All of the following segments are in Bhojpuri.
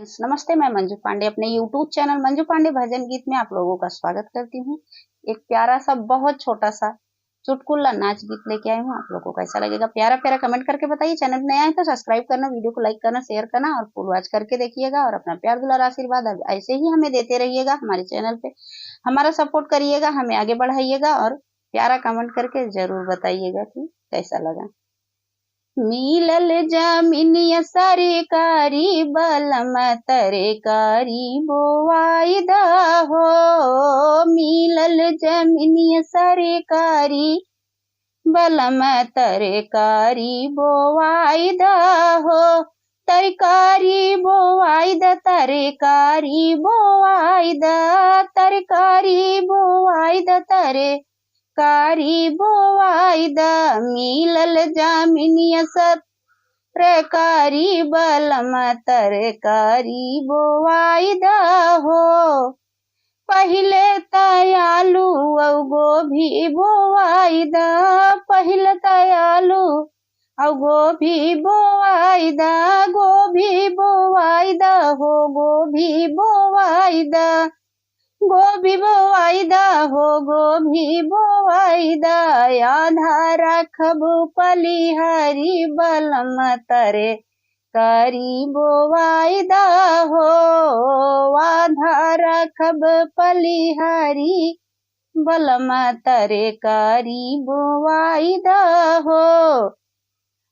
नमस्ते, मैं मंजू पांडे अपने YouTube चैनल मंजू पांडे भजन गीत में आप लोगों का स्वागत करती हूँ। एक प्यारा सा बहुत छोटा सा चुटकुला नाच गीत लेके आई हूँ। आप लोगों को कैसा लगेगा प्यारा प्यारा कमेंट करके बताइए। चैनल नया है तो सब्सक्राइब करना, वीडियो को लाइक करना, शेयर करना और फुल वॉच करके देखिएगा और अपना प्यार दुलार आशीर्वाद ऐसे ही हमें देते रहिएगा। हमारे चैनल पे हमारा सपोर्ट करिएगा, हमें आगे बढ़ाइएगा और प्यारा कमेंट करके जरूर बताइएगा कि कैसा लगा। मिलल जमीनिया सरकारी बलम तरकारी बोवाइदा हो। मिलल जमीनिया सरकारी बलम तरकारी बोवाइदा हो। तरकारी बोवाइदा, तरकारी बोवाइदा, तरकारी बोवाइदा, कारी बोवाइदा। मिलल जमीनिया सरकारी बलम तरकारी बोवाइदा हो। पहिले तयालू औ गोभी बोवाइदा, पहिले तयालू औ गोभी बोवाइदा, गोभी बोवाइदा हो, गोभी बोवाइदा, गोभी बोवाइदा हो, गोभी बोवाइदा। आधा रखब पलिहरी बलम तरे कारी बोवाइदा हो। आधा रखब पलिहरी बलम तरे कारी बोवाइदा हो।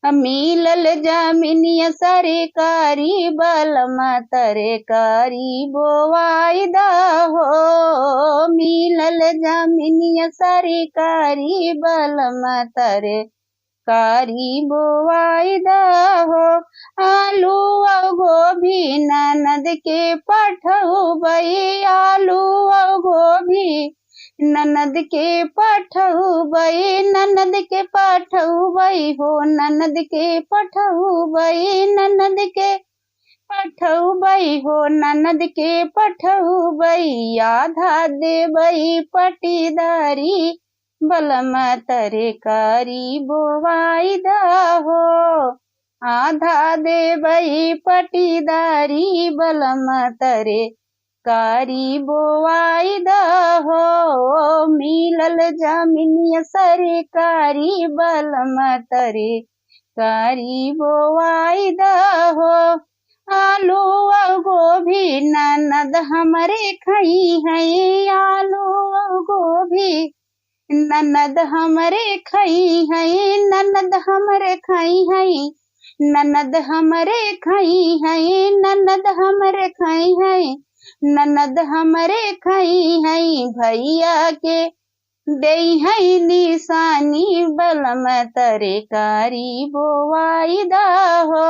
मिलल जमीनिया सरकारी बलम तरकारी बोवाइदा हो। मिलल जमीनिया सरकारी बलम तरकारी बोवाइदा हो। आलू और गोभी ननद के पठौबई, आलू और गोभी ननद के पठौबई, ननद के पठौबई हो, ननद के पठौबई, ननद के पठौबई हो, ननद के पठौबई। आधा देबई पटीदारी बलम तरकारी बोवाइदा हो। आधा देबई पटीदारी बलम कारी बोवाइदा हो। मिलल जमीनिया सरकारी बलम तरकारी बोवाइदा हो। आलू और गोभी ननद हमरे खाई है, आलू और गोभी ननद हमरे खाई है, ननद हमरे खाई है, ननद हमरे खाई है, ननद हमरे खाई है, ननद हमरे खाई है। भैया के देई है निशानी बलम तरकारी बोवाइदा हो।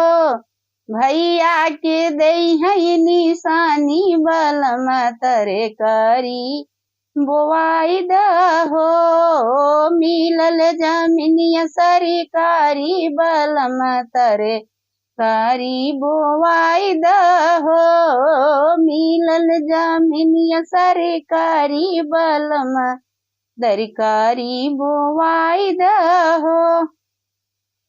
भैया के देई है निशानी बलम तरकारी बोवाइदा हो। मिलल जमीनिया सरकारी बलम तरकारी बोवाइदा हो। मिलल जमीनिया सरकारी बलम तरकारी बोवाइदा हो।